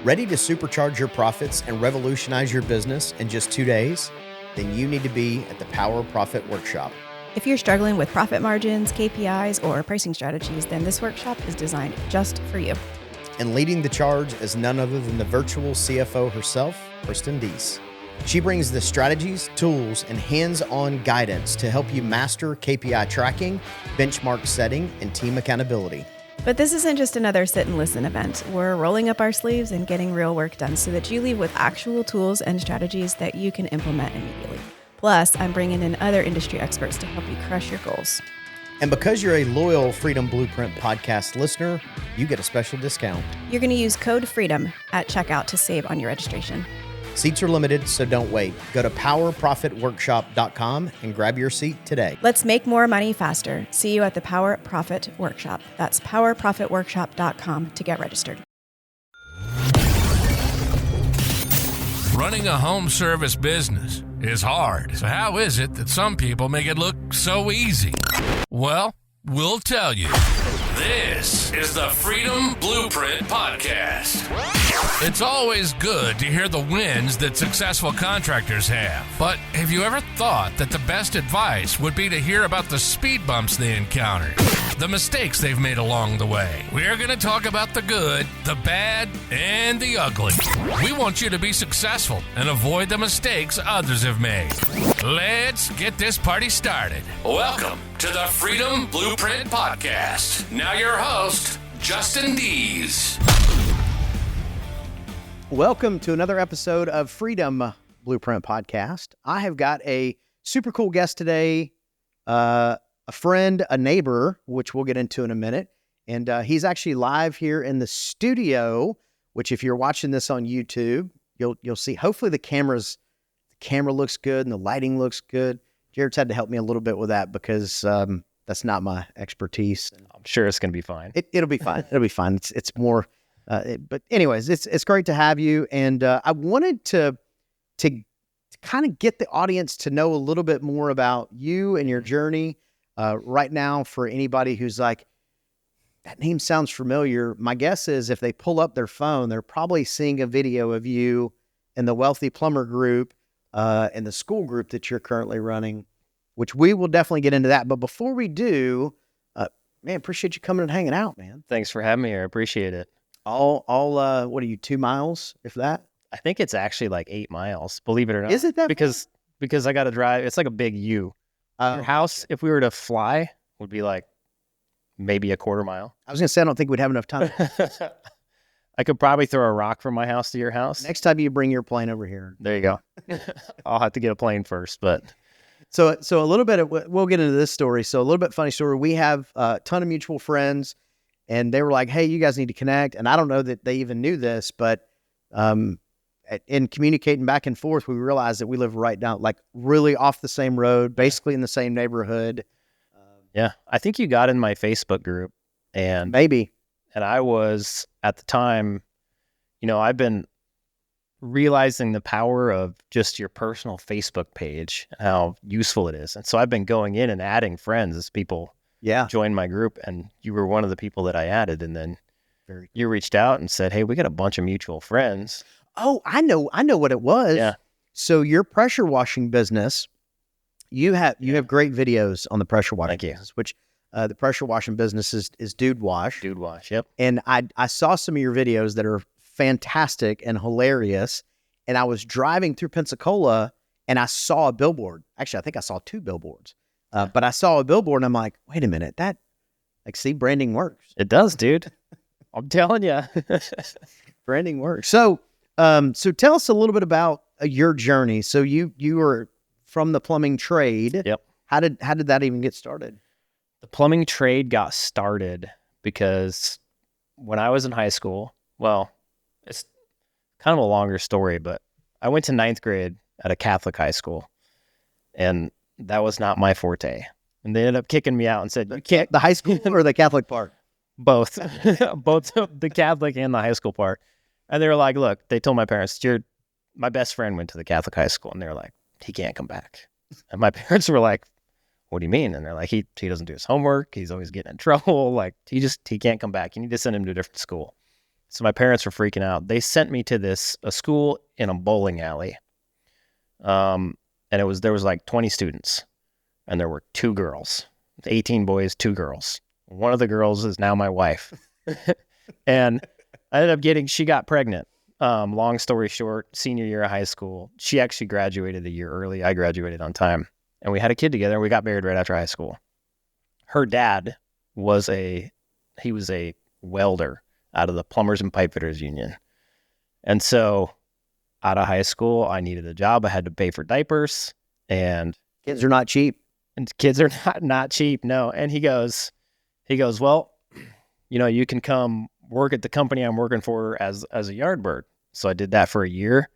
Ready to supercharge your profits and revolutionize your business in just 2 days? Then you need to be at the Power Profit Workshop. If you're struggling with profit margins, KPIs, or pricing strategies, then this workshop is designed just for you. And leading the charge is none other than the virtual CFO herself, Justin Deese. She brings the strategies, tools, and hands-on guidance to help you master KPI tracking, benchmark setting, and team accountability. But this isn't just another sit and listen event. We're rolling up our sleeves and getting real work done so that you leave with actual tools and strategies that you can implement immediately. Plus, I'm bringing in other industry experts to help you crush your goals. And because you're a loyal Freedom Blueprint podcast listener, you get a special discount. You're going to use code FREEDOM at checkout to save on your registration. Seats are limited, so don't wait. Go to powerprofitworkshop.com and grab your seat today. Let's make more money faster. See you at the Power Profit Workshop. That's powerprofitworkshop.com to get registered. Running a home service business is hard. So how is it that some people make it look so easy? Well, we'll tell you. This is the Freedom Blueprint Podcast. It's always good to hear the wins that successful contractors have. But have you ever thought that the best advice would be to hear about the speed bumps they encountered, the mistakes they've made along the way? We're going to talk about the good, the bad, and the ugly. We want you to be successful and avoid the mistakes others have made. Let's get this party started. Welcome to the Freedom Blueprint Podcast. Now your host, Justin Deese. Welcome to another episode of Freedom Blueprint Podcast. I have got a super cool guest today, a friend, a neighbor, which we'll get into in a minute. And he's actually live here in the studio, which if you're watching this on YouTube, you'll see. Hopefully the camera looks good and the lighting looks good. Jered's had to help me a little bit with that because that's not my expertise. I'm sure it's going to be fine. It'll be fine. It'll be fine. It's more, but anyways, it's great to have you. And I wanted to kind of get the audience to know a little bit more about you and your journey right now. For anybody who's like, that name sounds familiar. My guess is if they pull up their phone, they're probably seeing a video of you in the Wealthy Plumber group and the school group that you're currently running, which we will definitely get into that. But before we do, man, appreciate you coming and hanging out, man. Thanks for having me here. I appreciate it. What are you, 2 miles, if that? I think it's actually like 8 miles, believe it or not. Is it that? Because I got to drive. It's like a big U. Your house, if we were to fly, would be like maybe a quarter mile. I was going to say, I don't think we'd have enough time. I could probably throw a rock from my house to your house. Next time you bring your plane over here. There you go. I'll have to get a plane first, but... So a little bit, we'll get into this story. So a little bit funny story. We have a ton of mutual friends, and they were like, hey, you guys need to connect. And I don't know that they even knew this, but in communicating back and forth, we realized that we live right down, like really off the same road, basically in the same neighborhood. Yeah. I think you got in my Facebook group. And maybe. And I was, at the time, I've been realizing the power of just your personal Facebook page, how useful it is. And so I've been going in and adding friends as people join my group, and you were one of the people that I added. And then you reached out and said, hey, we got a bunch of mutual friends. Oh, I know what it was. Yeah. So your pressure washing business, you have great videos on the pressure washing business, which the pressure washing business is Dude Wash. Dude Wash, yep. And I saw some of your videos that are fantastic and hilarious. And I was driving through Pensacola and I saw a billboard. Actually, I think I saw 2 billboards. But I saw a billboard and I'm like, wait a minute, see, branding works. It does, dude. I'm telling you. Branding works. So tell us a little bit about your journey. So you were from the plumbing trade. Yep. How did that even get started? The plumbing trade got started because when I was in high school, well, it's kind of a longer story, but I went to 9th grade at a Catholic high school, and that was not my forte. And they ended up kicking me out and said, "You can't." The high school or the Catholic part? Both, both the Catholic and the high school part. And they were like, "Look," they told my parents, my best friend went to the Catholic high school," and they were like, "He can't come back." And my parents were like, "What do you mean?" And they're like, he doesn't do his homework. He's always getting in trouble. Like he can't come back. You need to send him to a different school. So my parents were freaking out. They sent me to a school in a bowling alley. And there was like 20 students, and there were 2 girls, 18 boys, 2 girls. One of the girls is now my wife. And I ended up she got pregnant. Long story short, senior year of high school. She actually graduated a year early. I graduated on time. And we had a kid together, and we got married right after high school. Her dad was a welder out of the Plumbers and Pipefitters Union. And so out of high school, I needed a job. I had to pay for diapers, and Kids are not cheap. kids are not cheap. No. And he goes, well, you can come work at the company I'm working for as a yard bird. So I did that for a year,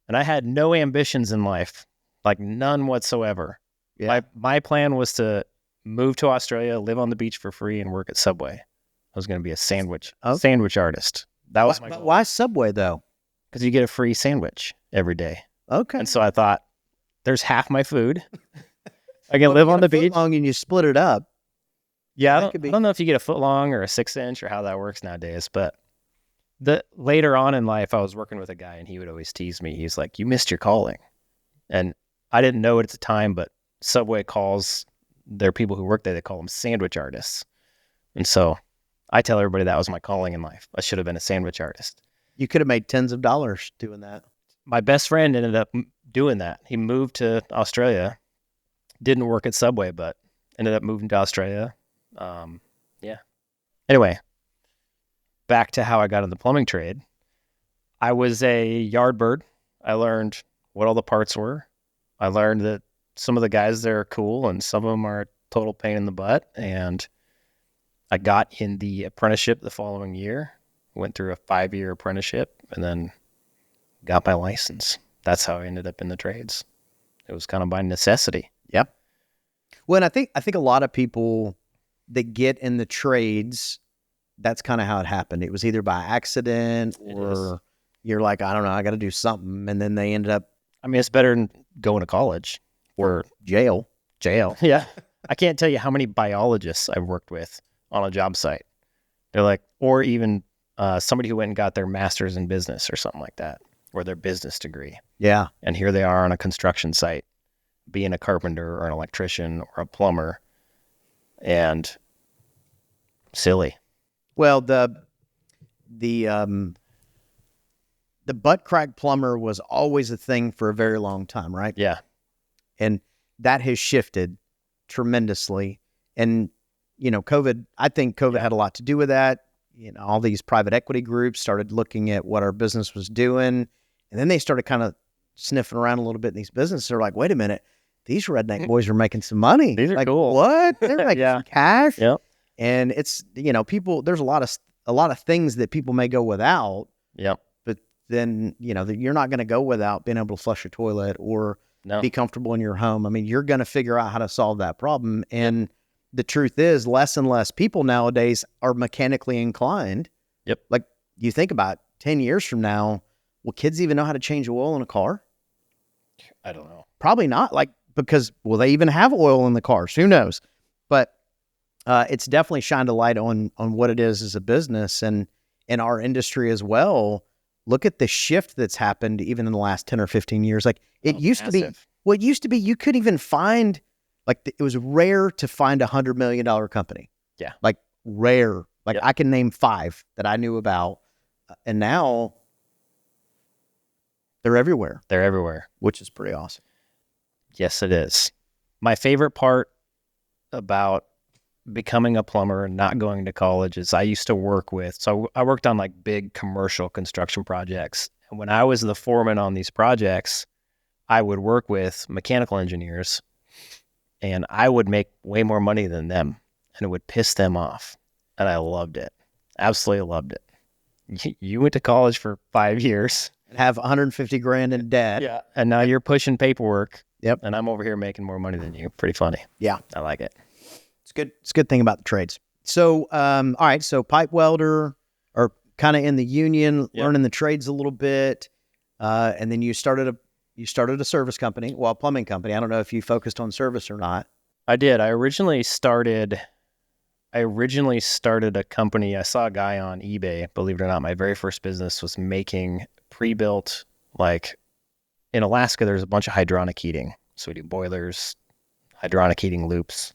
and I had no ambitions in life, like none whatsoever. Yeah. My plan was to move to Australia, live on the beach for free, and work at Subway. I was going to be a sandwich artist. That was my goal. Why Subway though? Because you get a free sandwich every day. Okay. And so I thought, there's half my food. I can live on the beach. Long and you split it up. Yeah, That could be- I don't know if you get a foot long or a 6-inch or how that works nowadays, but later on in life, I was working with a guy, and he would always tease me. He's like, "You missed your calling." And I didn't know it at the time, but Subway calls their people who work there, they call them sandwich artists. And so I tell everybody that was my calling in life. I should have been a sandwich artist. You could have made tens of dollars doing that. My best friend ended up doing that. He moved to Australia, didn't work at Subway, but ended up moving to Australia. Yeah. Anyway, back to how I got in the plumbing trade. I was a yard bird. I learned what all the parts were. I learned that some of the guys there are cool and some of them are a total pain in the butt. And I got in the apprenticeship the following year, went through a 5-year apprenticeship, and then got my license. That's how I ended up in the trades. It was kind of by necessity. Yep. Well, and I think a lot of people that get in the trades, that's kind of how it happened. It was either by accident or you're like, I don't know, I got to do something. And then they ended up. I mean, it's better than going to college or jail. Yeah. I can't tell you how many biologists I've worked with on a job site. They're like, or even somebody who went and got their master's in business or something like that, or their business degree. Yeah. And here they are on a construction site, being a carpenter or an electrician or a plumber, and silly. Well, the butt crack plumber was always a thing for a very long time, right? Yeah. And that has shifted tremendously. And, I think COVID had a lot to do with that. All these private equity groups started looking at what our business was doing. And then they started kind of sniffing around a little bit in these businesses. They're like, wait a minute, these redneck boys are making some money. These are like, cool. What? They're making some cash. Yep. And it's, people, there's a lot of things that people may go without. Yep. But then, you're not going to go without being able to flush a toilet or be comfortable in your home. I mean, you're going to figure out how to solve that problem. And the truth is, less and less people nowadays are mechanically inclined. Yep. Like you think about 10 years from now, will kids even know how to change oil in a car? I don't know. Probably not. Because will they even have oil in the cars? Who knows? But it's definitely shined a light on what it is as a business and in our industry as well. Look at the shift that's happened even in the last 10 or 15 years. It used to be, you couldn't even find, it was rare to find $100 million company. Yeah. Rare. Yep. I can name 5 that I knew about. And now they're everywhere. They're everywhere. Which is pretty awesome. Yes, it is. My favorite part about becoming a plumber and not going to college is I used to work with, so I worked on big commercial construction projects. And when I was the foreman on these projects, I would work with mechanical engineers and I would make way more money than them and it would piss them off. And I loved it. Absolutely loved it. You went to college for 5 years. And have 150 grand in debt. Yeah. And now you're pushing paperwork. Yep. And I'm over here making more money than you. Pretty funny. Yeah. I like it. It's good. It's a good thing about the trades. So, all right. So pipe welder or kind of in the union, learning the trades a little bit. And then you started a service company, a plumbing company. I don't know if you focused on service or not. I did. I originally started I originally started a company. I saw a guy on eBay, believe it or not. My very first business was making pre-built, like in Alaska, there's a bunch of hydronic heating. So we do boilers, hydronic heating loops.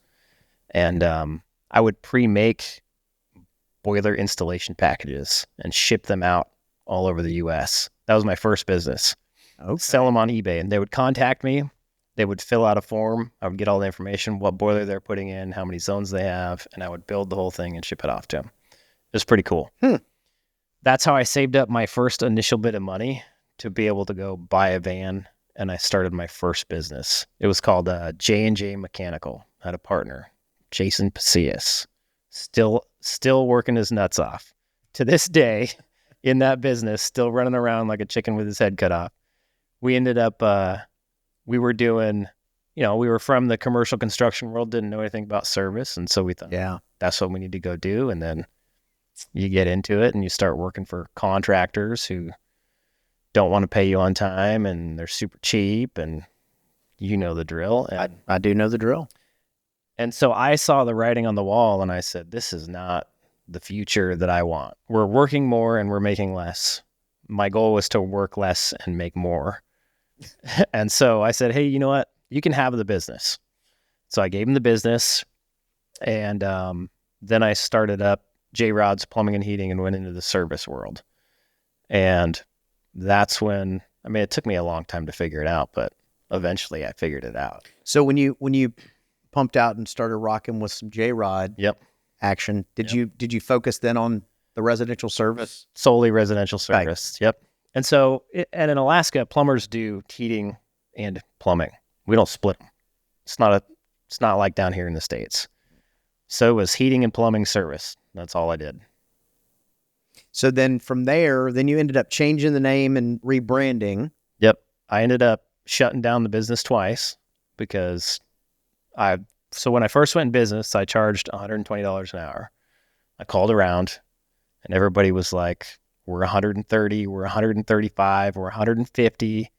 And I would pre-make boiler installation packages and ship them out all over the U.S. That was my first business. Okay. Sell them on eBay. And they would contact me. They would fill out a form. I would get all the information, what boiler they're putting in, how many zones they have, and I would build the whole thing and ship it off to them. It was pretty cool. That's how I saved up my first initial bit of money to be able to go buy a van, and I started my first business. It was called J&J Mechanical. I had a partner, Jason Pacius, still working his nuts off. To this day, in that business, still running around like a chicken with his head cut off. We ended up... we were doing, we were from the commercial construction world, didn't know anything about service. And so we thought, that's what we need to go do. And then you get into it and you start working for contractors who don't want to pay you on time and they're super cheap and you know the drill. And, I do know the drill. And so I saw the writing on the wall and I said, this is not the future that I want. We're working more and we're making less. My goal was to work less and make more. And so I said, hey, you know what? You can have the business. So I gave him the business. And then I started up J-Rod's Plumbing and Heating and went into the service world. And that's when, it took me a long time to figure it out, but eventually I figured it out. So when you pumped out and started rocking with some J-Rod action, did you focus then on the residential service? Solely residential service. Right. Yep. And so, and in Alaska, plumbers do heating and plumbing. We don't split them. It's not like down here in the States. So it was heating and plumbing service. That's all I did. So then from there, you ended up changing the name and rebranding. Yep. I ended up shutting down the business twice because so when I first went in business, I charged $120 an hour. I called around and everybody was like, we're 130, we're 135, we're 150.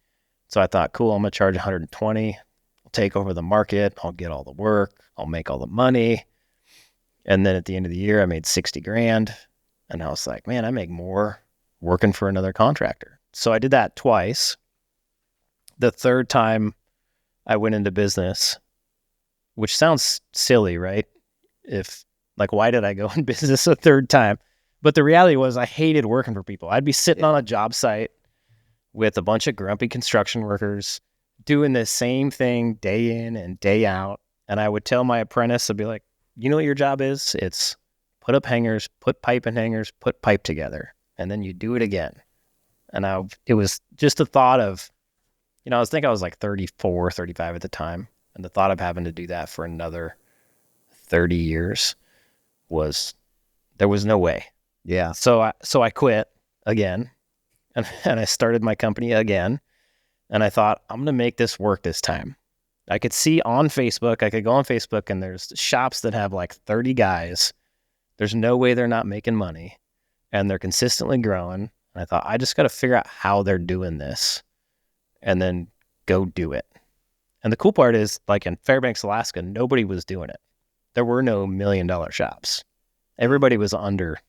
So I thought, cool, I'm going to charge 120. I'll take over the market. I'll get all the work. I'll make all the money. And then at the end of the year, I made 60 grand. And I was like, man, I make more working for another contractor. So I did that twice. The third time I went into business, which sounds silly, right? Why did I go in business a third time? But the reality was I hated working for people. I'd be sitting on a job site with a bunch of grumpy construction workers doing the same thing day in and day out. And I would tell my apprentice, I'd be like, you know what your job is? It's put up hangers, put pipe in hangers, put pipe together. And then you do it again. And it was just a thought of, I think I was like 34, 35 at the time. And the thought of having to do that for another 30 years there was no way. Yeah. So I quit again and I started my company again. And I thought, I'm going to make this work this time. I could see on Facebook, I could go on Facebook and there's shops that have like 30 guys. There's no way they're not making money and they're consistently growing. And I thought, I just got to figure out how they're doing this and then go do it. And the cool part is, like in Fairbanks, Alaska, nobody was doing it. There were no $1 million shops. Everybody was under.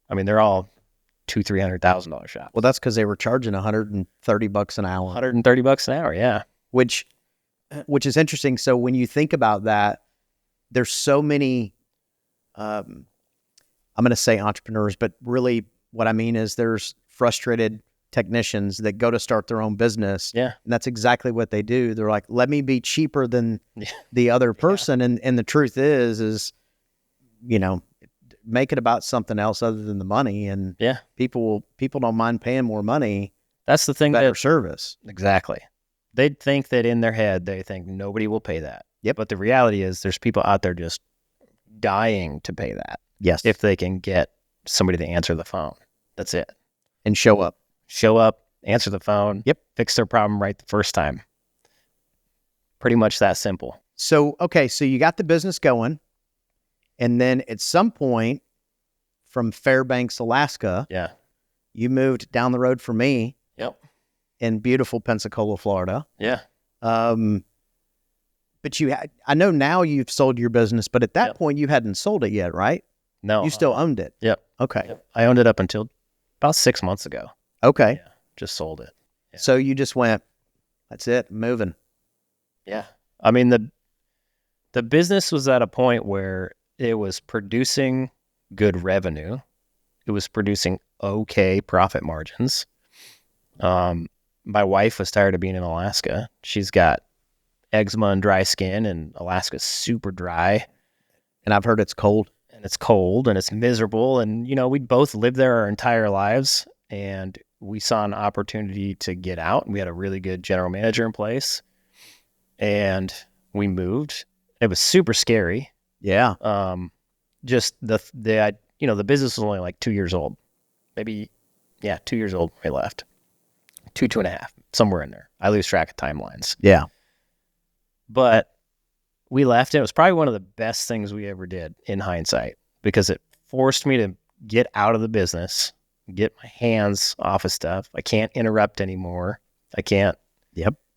They're all $200,000-$300,000 shops. Well, that's because they were charging $130 an hour. $130 an hour, yeah. Which is interesting. So when you think about that, there's so many. I'm going to say entrepreneurs, but really, what I mean is there's frustrated technicians that go to start their own business. Yeah. And that's exactly what they do. They're like, let me be cheaper than the other person. Yeah. And the truth is, make it about something else other than the money. And people don't mind paying more money. That's the thing. Better service. Exactly. They'd think that in their head, they think nobody will pay that. Yep. But the reality is there's people out there just dying to pay that. Yes. If they can get somebody to answer the phone. That's it. And show up. Show up, answer the phone. Yep. Fix their problem right the first time. Pretty much that simple. So, okay. So you got the business going. And then at some point from Fairbanks, Alaska, you moved down the road from me. Yep. In beautiful Pensacola, Florida. Yeah. But I know now you've sold your business, but at that point you hadn't sold it yet, right? No. You still owned it. Yep. Okay. Yep. I owned it up until about 6 months ago. Okay. Yeah. Just sold it. Yeah. So you just went, that's it, moving. Yeah. I mean, the business was at a point where it was producing good revenue. It was producing okay profit margins. My wife was tired of being in Alaska. She's got eczema and dry skin, and Alaska's super dry. And I've heard it's cold. And it's cold and it's miserable. And, we both lived there our entire lives, and we saw an opportunity to get out. We had a really good general manager in place, and we moved. It was super scary. Yeah. Just the business was only like 2 years old, maybe. Yeah. 2 years old when we left. 2.5, somewhere in there. I lose track of timelines. Yeah. But we left, and it was probably one of the best things we ever did in hindsight, because it forced me to get out of the business, get my hands off of stuff. I can't interrupt anymore. I can't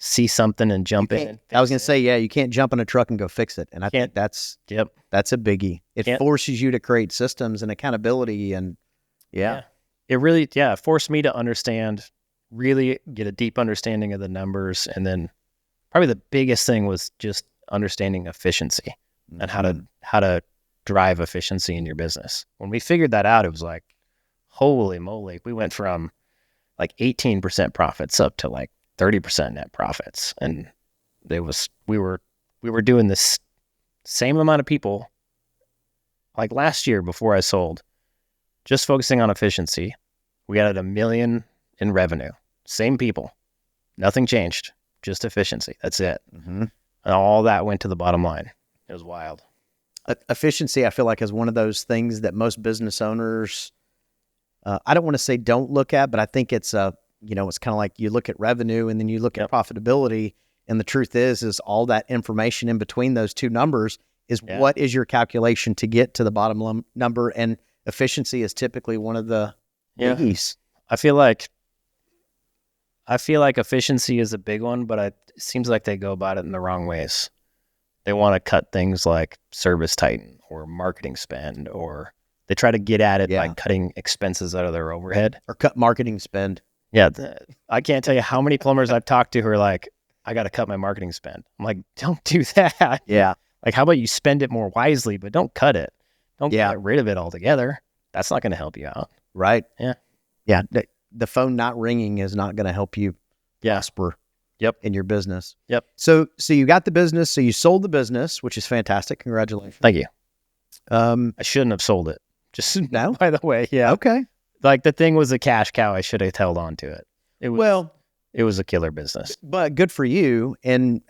see something and jump in. And I was going to say, you can't jump in a truck and go fix it. And I think that's a biggie. It forces you to create systems and accountability. And it really, forced me to understand, really get a deep understanding of the numbers. And then probably the biggest thing was just understanding efficiency and how to drive efficiency in your business. When we figured that out, it was like, holy moly, we went from like 18% profits up to like 30% net profits. And we were doing this same amount of people like last year before I sold, just focusing on efficiency. We added $1 million in revenue, same people, nothing changed, just efficiency. That's it. Mm-hmm. And all that went to the bottom line. It was wild. Efficiency, I feel like, is one of those things that most business owners, I don't want to say don't look at, but I think it's it's kind of like you look at revenue and then you look at profitability. And the truth is all that information in between those two numbers is what is your calculation to get to the bottom number. And efficiency is typically one of the biggies. I feel like efficiency is a big one, but it seems like they go about it in the wrong ways. They want to cut things like service tighten or marketing spend, or they try to get at it by cutting expenses out of their overhead. Or cut marketing spend. Yeah. I can't tell you how many plumbers I've talked to who are like, I got to cut my marketing spend. I'm like, don't do that. Yeah. Like, how about you spend it more wisely, but don't cut it. Don't get rid of it altogether. That's not going to help you out. Right. Yeah. Yeah. The phone not ringing is not going to help you prosper in your business. Yep. So you got the business. So you sold the business, which is fantastic. Congratulations. Thank you. I shouldn't have sold it. Just no, by the way. Yeah. Okay. Like, the thing was a cash cow. I should have held on to it. It was a killer business. But good for you. And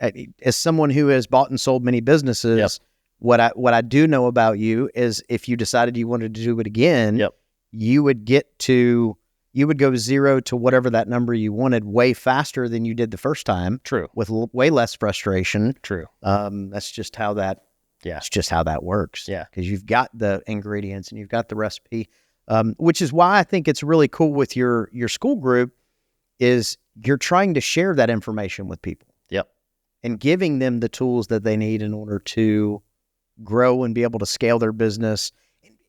as someone who has bought and sold many businesses, what I do know about you is if you decided you wanted to do it again, you would go zero to whatever that number you wanted way faster than you did the first time. True. With way less frustration. True. That's just how that. It's just how that works. Yeah. Because you've got the ingredients and you've got the recipe, which is why I think it's really cool with your school group is you're trying to share that information with people. Yep. And giving them the tools that they need in order to grow and be able to scale their business.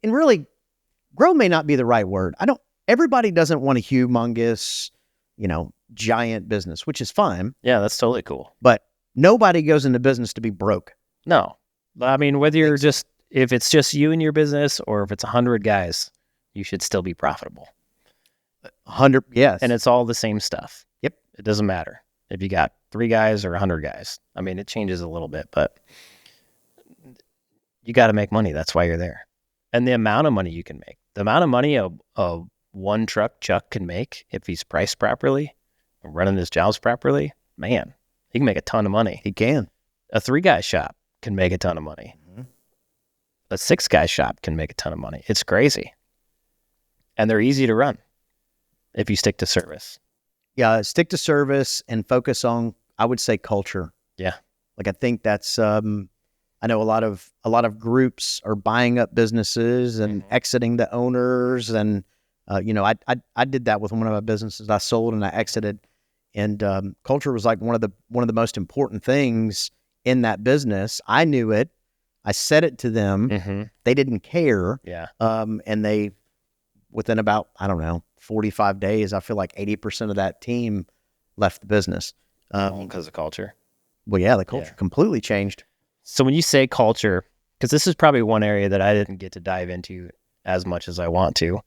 And really, grow may not be the right word. Everybody doesn't want a humongous, giant business, which is fine. Yeah, that's totally cool. But nobody goes into business to be broke. No. I mean, whether if it's just you and your business or if it's 100 guys, you should still be profitable. 100, yes. And it's all the same stuff. Yep. It doesn't matter if you got 3 guys or 100 guys. I mean, it changes a little bit, but you got to make money. That's why you're there. And the amount of money you can make, the amount of money a one truck Chuck can make if he's priced properly and running his jobs properly, man, he can make a ton of money. He can. A 3-guy shop can make a ton of money. Mm-hmm. A 6-guy shop can make a ton of money. It's crazy. And they're easy to run if you stick to service. Yeah, stick to service and focus on, I would say, culture. Yeah. Like, I think that's, I know a lot of groups are buying up businesses and exiting the owners. And, I did that with one of my businesses. I sold and I exited. And culture was like one of the most important things in that business. I knew it. I said it to them. They didn't care. Yeah. And they, within about, I don't know, 45 days, I feel like 80% of that team left the business. Because of culture. Well, yeah, the culture completely changed. So when you say culture, because this is probably one area that I didn't get to dive into as much as I want to.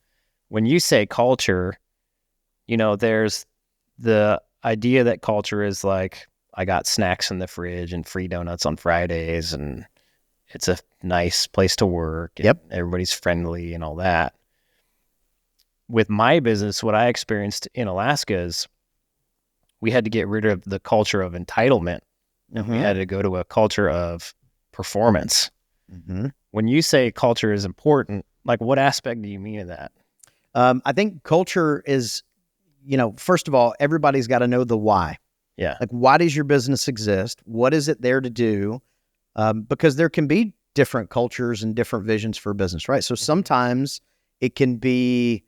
When you say culture, you know, there's the idea that culture is like, I got snacks in the fridge and free donuts on Fridays, and it's a nice place to work. And everybody's friendly and all that. With my business, what I experienced in Alaska is we had to get rid of the culture of entitlement. And we had to go to a culture of performance. When you say culture is important, like what aspect do you mean of that? I think culture is, you know, first of all, everybody's got to know the why. Yeah. Like, why does your business exist? What is it there to do? Because there can be different cultures and different visions for a business, right? So sometimes it can be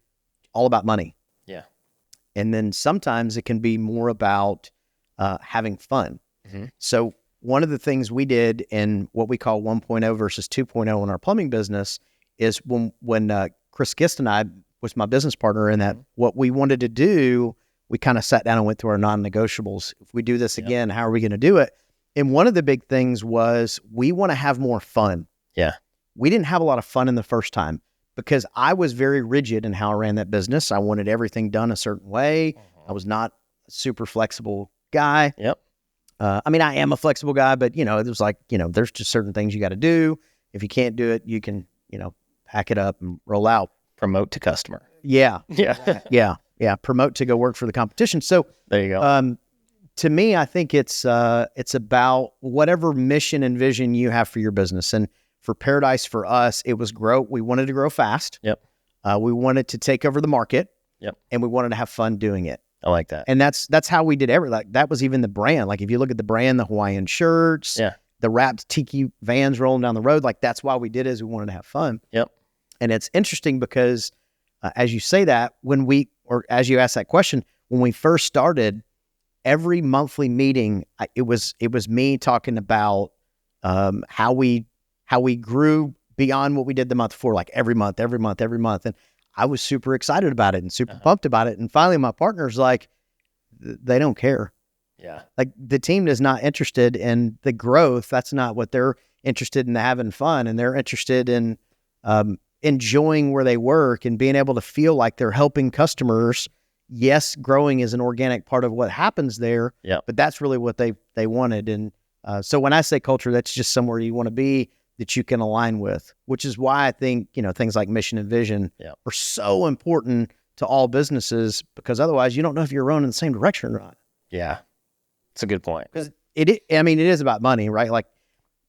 all about money. Yeah. And then sometimes it can be more about having fun. So one of the things we did in what we call 1.0 versus 2.0 in our plumbing business is when Chris Gist and I was my business partner in that, what we wanted to do, we kind of sat down and went through our non-negotiables. If we do this again, how are we going to do it? And one of the big things was we want to have more fun. Yeah. We didn't have a lot of fun in the first time because I was very rigid in how I ran that business. I wanted everything done a certain way. I was not a super flexible guy. Yep. I mean, I am a flexible guy, but, you know, it was like, you know, there's just certain things you got to do. If you can't do it, you can, you know, pack it up and roll out. Promote to customer. Yeah. Yeah. Yeah. Promote to go work for the competition. So there you go. To me, I think it's about whatever mission and vision you have for your business. And for Paradise, for us, it was grow. We wanted to grow fast. Yep. We wanted to take over the market. Yep. And we wanted to have fun doing it. I like that. And that's how we did everything. Like, that was even the brand. Like, if you look at the brand, the Hawaiian shirts, the wrapped tiki vans rolling down the road, like, that's why we did it, is we wanted to have fun. Yep. And it's interesting because as you say that, as you ask that question, when we first started, every monthly meeting, it was me talking about how we grew beyond what we did the month before, like every month. And I was super excited about it and super pumped about it. And finally, my partner's like, they don't care. Yeah. Like, the team is not interested in the growth. That's not what they're interested in, having fun. And they're interested in enjoying where they work and being able to feel like they're helping customers. Yes, growing is an organic part of what happens there, but that's really what they wanted. And so when I say culture, that's just somewhere you want to be that you can align with, which is why I think, you know, things like mission and vision are so important to all businesses, because otherwise you don't know if you're rowing in the same direction or not. Yeah. It's a good point. Because it is about money, right? Like,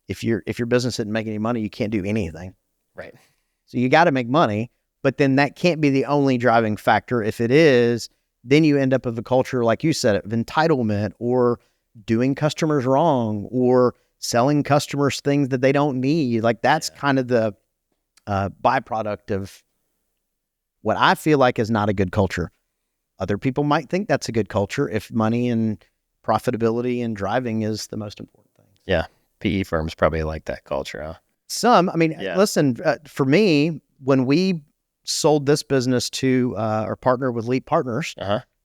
if your business didn't make any money, you can't do anything. Right. So you got to make money, but then that can't be the only driving factor. If it is, then you end up with a culture, like you said, of entitlement, or doing customers wrong, or selling customers things that they don't need. Like, that's kind of the byproduct of what I feel like is not a good culture. Other people might think that's a good culture if money and profitability and driving is the most important thing. Yeah. PE firms probably like that culture, huh? Some, I mean, listen, for me, when we sold this business to our partner with Leap Partners,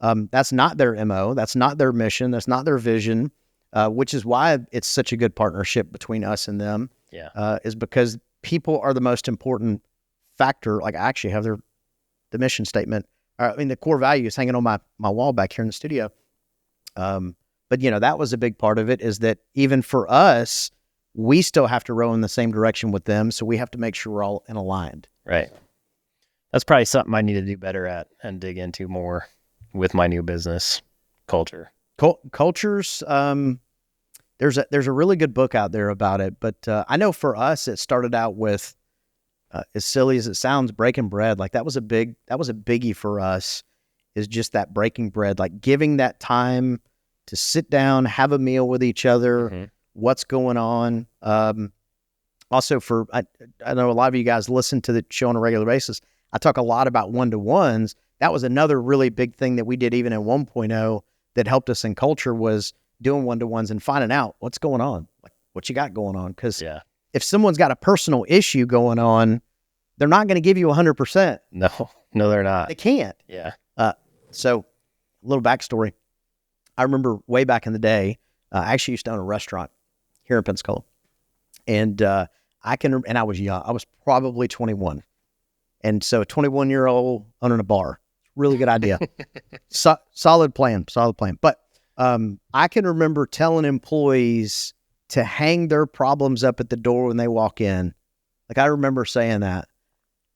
that's not their MO. That's not their mission. That's not their vision, which is why it's such a good partnership between us and them. Is because people are the most important factor. Like, I actually have the mission statement. I mean, the core values hanging on my wall back here in the studio. But, you know, that was a big part of it, is that even for us, we still have to row in the same direction with them. So we have to make sure we're all aligned. Right. That's probably something I need to do better at and dig into more with my new business culture. Cultures. There's a really good book out there about it, but I know for us, it started out with, as silly as it sounds, breaking bread. Like, that was a biggie for us, is just that breaking bread, like giving that time to sit down, have a meal with each other, what's going on. Also, I know a lot of you guys listen to the show on a regular basis. I talk a lot about one-to-ones. That was another really big thing that we did even in 1.0 that helped us in culture, was doing one-to-ones and finding out what's going on. Like, what you got going on. Because Yeah. if someone's got a personal issue going on, they're not going to give you 100%. No, they're not. They can't. Yeah. So a little backstory. I remember way back in the day, I actually used to own a restaurant here in Pensacola. And and I was young. I was probably 21. And so a 21-year-old owning a bar, really good idea. Solid plan. But I can remember telling employees to hang their problems up at the door when they walk in. Like, I remember saying that.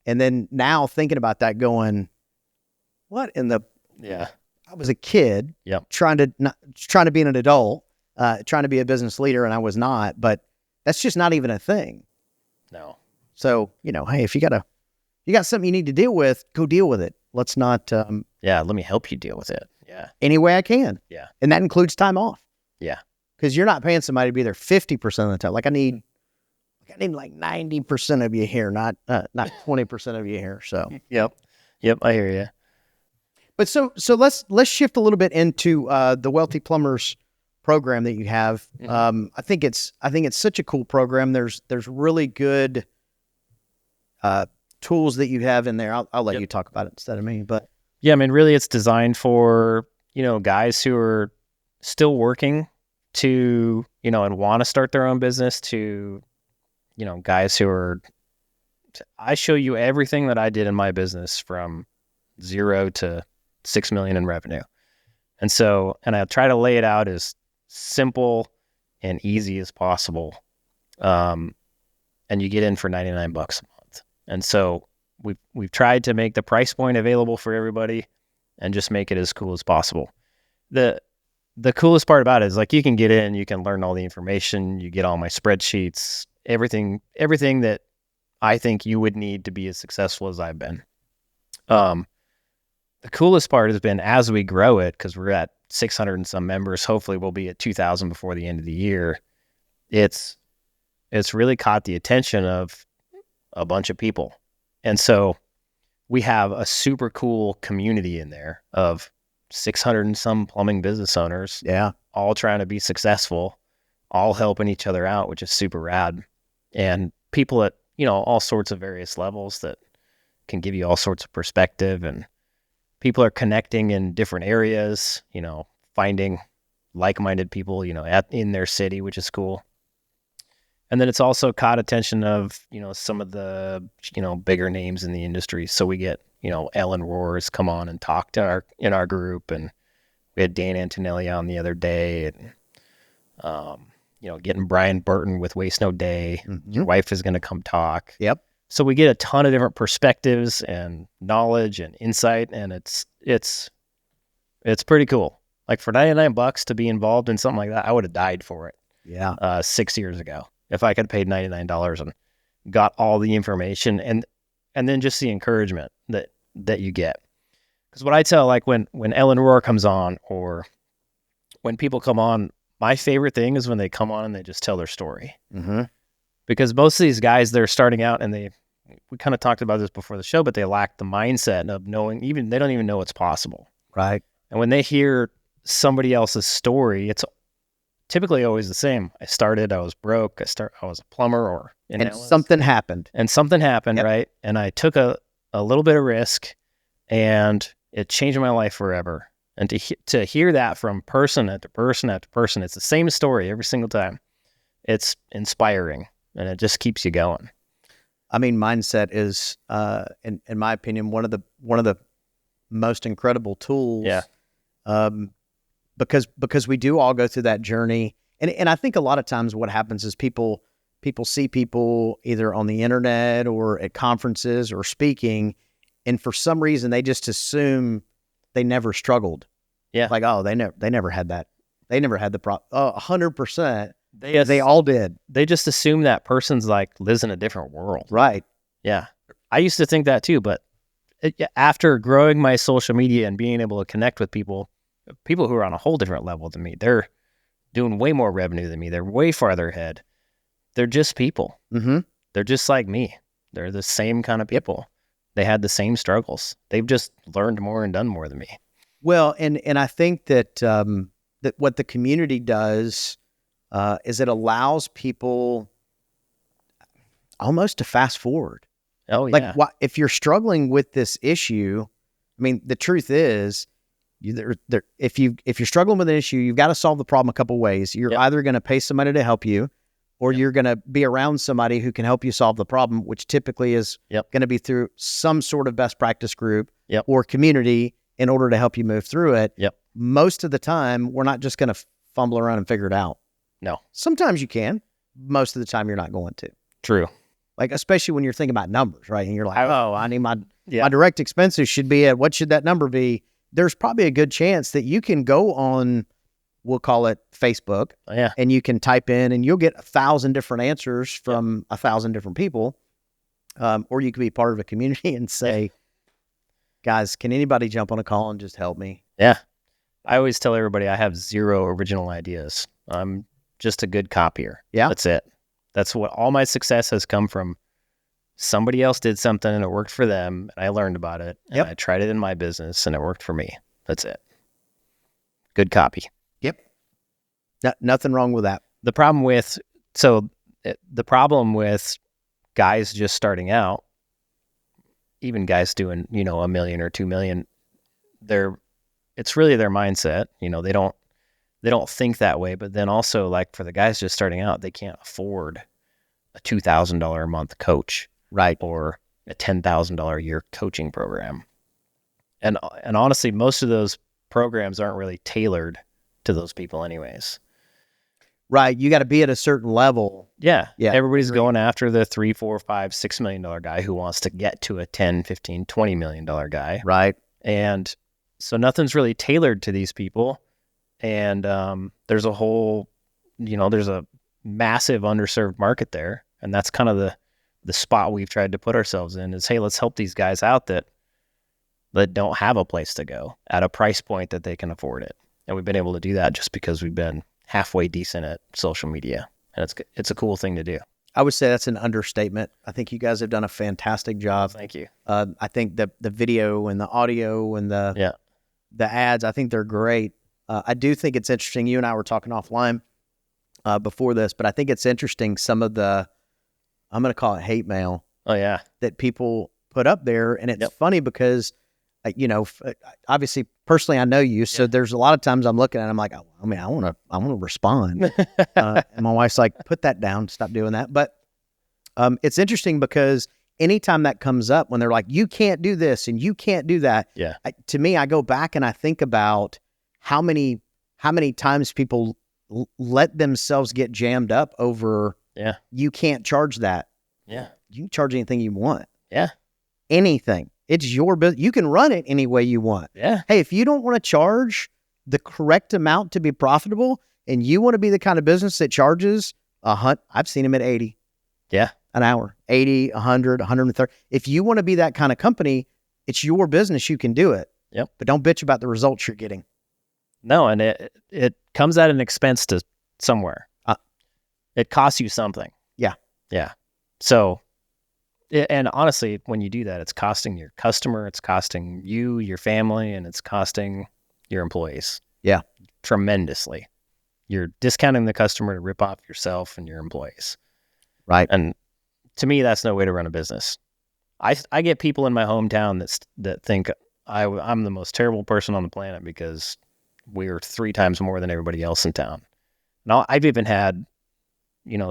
And then now thinking about that going, what in the... Yeah. I was a kid Yep. trying to be an adult, trying to be a business leader, and I was not. But that's just not even a thing. No. So, hey, if you got something you need to deal with, go deal with it. Let's not... Yeah. Let me help you deal with it. Yeah. any way I can. Yeah. And that includes time off. Yeah. Because you're not paying somebody to be there 50% of the time. Like I need like 90% of you here, not 20% of you here. So Yep. I hear you. but so let's shift a little bit into the Wealthy Plumbers program that you have. Mm-hmm. I think it's such a cool program. There's really good tools that you have in there. I'll let you talk about it instead of me. But yeah, I mean, really, it's designed for guys who are still working to and want to start their own business, to guys who are. I show you everything that I did in my business from 0 to 6 million in revenue. And I try to lay it out as simple and easy as possible. And you get in for $99 a month. And so we've tried to make the price point available for everybody and just make it as cool as possible. The coolest part about it is, like, you can get in, you can learn all the information, you get all my spreadsheets, everything that I think you would need to be as successful as I've been. The coolest part has been, as we grow it, because we're at 600 and some members, hopefully we'll be at 2,000 before the end of the year. It's really caught the attention of a bunch of people. And so we have a super cool community in there of 600 and some plumbing business owners. yeah, All trying to be successful, all helping each other out, which is super rad. And people at, all sorts of various levels that can give you all sorts of perspective, and people are connecting in different areas, finding like-minded people, in their city, which is cool. And then it's also caught attention of, some of the, bigger names in the industry. So we get, Ellen Roars come on and talk to in our group, and we had Dan Antonelli on the other day, and, getting Brian Burton with Waste No Day. Mm-hmm. Your wife is going to come talk. Yep. So we get a ton of different perspectives and knowledge and insight, and it's pretty cool. Like, for $99 to be involved in something like that, I would have died for it. Yeah. 6 years ago, if I could have paid $99 and got all the information and then just the encouragement that you get. Because what I tell, like, when Ellen Rohr comes on, or when people come on, my favorite thing is when they come on and they just tell their story. Mm-hmm. Because most of these guys, they're starting out, and we kind of talked about this before the show, but they lack the mindset of knowing, they don't even know it's possible. Right. And when they hear somebody else's story, it's typically always the same. I was broke. I was a plumber, and something happened. Yep. Right? And I took a little bit of risk, and it changed my life forever. And to hear that from person after person after person, it's the same story every single time. It's inspiring, and it just keeps you going. I mean, mindset is, in my opinion, one of the most incredible tools. Yeah. Because we do all go through that journey, and I think a lot of times what happens is people see people either on the internet or at conferences or speaking, and for some reason they just assume they never struggled. Yeah. Like, oh, they never had that. They never had the problem. 100%. They all did. They just assume that person's lives in a different world. Right. Yeah. I used to think that too, but after growing my social media and being able to connect with people who are on a whole different level than me, they're doing way more revenue than me. They're way farther ahead. They're just people. Mm-hmm. They're just like me. They're the same kind of people. They had the same struggles. They've just learned more and done more than me. Well, and I think that that what the community does, is it allows people almost to fast forward. Oh, yeah. Like, if you're struggling with this issue, I mean, the truth is, if you're struggling with an issue, you've got to solve the problem a couple ways. You're either going to pay somebody to help you, or you're going to be around somebody who can help you solve the problem, which typically is going to be through some sort of best practice group or community in order to help you move through it. Most of the time, we're not just going to fumble around and figure it out. No. Sometimes you can. Most of the time, you're not going to. True. Like, especially when you're thinking about numbers, right? And you're like, I need my direct expenses should be at, what should that number be? There's probably a good chance that you can go on, we'll call it Facebook, and you can type in and you'll get 1,000 different answers from 1,000 different people. Or you could be part of a community and say, guys, can anybody jump on a call and just help me? Yeah. I always tell everybody I have 0 original ideas. I'm just a good copier. Yeah. That's it. That's what all my success has come from. Somebody else did something and it worked for them, and I learned about it, and I tried it in my business and it worked for me. That's it. Good copy. Yep. Nothing wrong with that. The problem with guys just starting out, even guys doing, $1 million or 2 million, it's really their mindset. They don't think that way. But then also, like, for the guys just starting out, they can't afford a $2,000 a month coach, right? Or a $10,000 a year coaching program. And honestly, most of those programs aren't really tailored to those people anyways. Right. You got to be at a certain level. Yeah. Everybody's going after the $3, $4, $5, $6 million guy who wants to get to a $10, $15, $20 million guy. Right. And so nothing's really tailored to these people. And there's a whole, there's a massive underserved market there. And that's kind of the spot we've tried to put ourselves in is, hey, let's help these guys out that don't have a place to go at a price point that they can afford it. And we've been able to do that just because we've been halfway decent at social media. And it's a cool thing to do. I would say that's an understatement. I think you guys have done a fantastic job. Thank you. I think the video and the audio and the ads, I think they're great. I do think it's interesting. You and I were talking offline before this, but I think it's interesting some of the, I'm going to call it hate mail. Oh, yeah. That people put up there. And it's funny because, obviously, personally, I know you. So there's a lot of times I'm looking at it, I'm like, I want to respond. And my wife's like, put that down. Stop doing that. But it's interesting because anytime that comes up when they're like, you can't do this and you can't do that. Yeah. To me, I go back and I think about how many times people let themselves get jammed up over, you can't charge that. Yeah. You can charge anything you want. Yeah. Anything. It's your business. You can run it any way you want. Yeah. Hey, if you don't want to charge the correct amount to be profitable and you want to be the kind of business that charges I've seen them at 80. Yeah. An hour, 80, 100, 130. If you want to be that kind of company, it's your business. You can do it. Yep. But don't bitch about the results you're getting. No, and it comes at an expense to somewhere. It costs you something. Yeah. Yeah. So, and honestly, when you do that, it's costing your customer, it's costing you, your family, and it's costing your employees. Yeah. Tremendously. You're discounting the customer to rip off yourself and your employees. Right. And to me, that's no way to run a business. I get people in my hometown that think I'm the most terrible person on the planet because we're 3 times more than everybody else in town. And I've even had,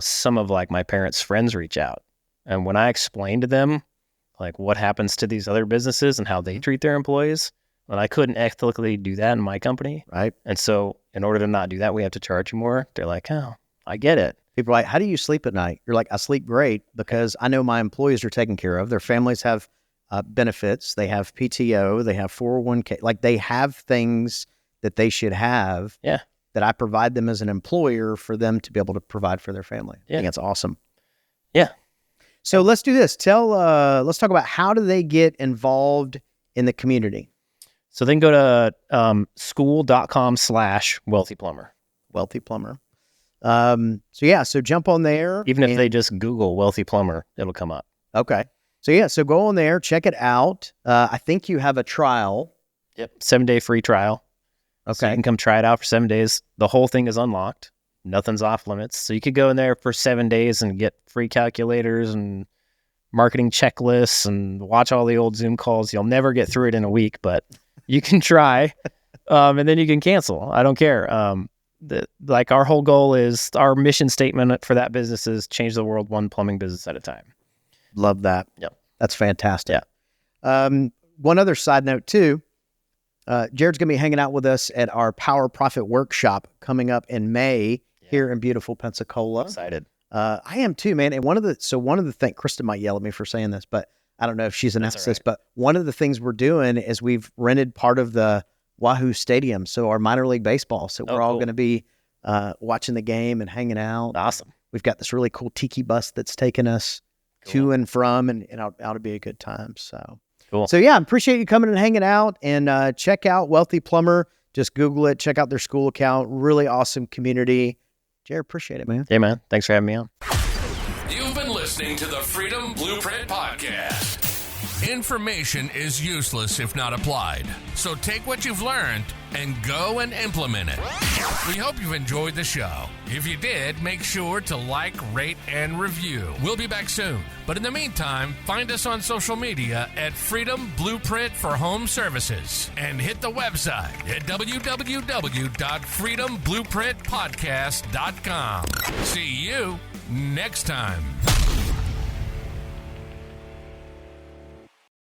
some of like my parents' friends reach out. And when I explain to them like what happens to these other businesses and how they treat their employees, and I couldn't ethically do that in my company. Right. And so in order to not do that, we have to charge you more. They're like, oh, I get it. People are like, how do you sleep at night? You're like, I sleep great because I know my employees are taken care of. Their families have benefits. They have PTO. They have 401k. Like they have things that they should have. Yeah. That I provide them as an employer for them to be able to provide for their family. Yeah. I think that's awesome. Yeah. So let's do this. Let's talk about how do they get involved in the community? So then go to school.com/Wealthy Plumber. Wealthy Plumber. So jump on there. Even if they just Google Wealthy Plumber, it'll come up. Okay. So go on there, check it out. I think you have a trial. Yep. 7-day free trial. Okay. So you can come try it out for 7 days. The whole thing is unlocked. nothing's off limits. So you could go in there for 7 days and get free calculators and marketing checklists and watch all the old Zoom calls. You'll never get through it in a week, but you can try, and then you can cancel. I don't care. Like our whole goal is, our mission statement for that business is change the world one plumbing business at a time. Love that. Yep. That's fantastic. Yeah. One other side note too, Jered's going to be hanging out with us at our Power Profit Workshop coming up in May here in beautiful Pensacola. Excited. I am too, man. And one of the things, Krista might yell at me for saying this, but I don't know if she's announced this, but one of the things we're doing is we've rented part of the Wahoo Stadium, so our minor league baseball. So we're all going to be watching the game and hanging out. Awesome. We've got this really cool tiki bus that's taking us to and from, and it ought to be a good time. So cool. So yeah, appreciate you coming and hanging out, and check out Wealthy Plumber. Just Google it. Check out their school account. Really awesome community. Jered, appreciate it, man. Yeah, man. Thanks for having me on. You've been listening to the Freedom Blueprint Podcast. Information is useless if not applied. So take what you've learned and go and implement it. We hope you've enjoyed the show. If you did, make sure to like, rate, and review. We'll be back soon. But in the meantime, find us on social media at Freedom Blueprint for Home Services and hit the website at www.freedomblueprintpodcast.com. See you next time.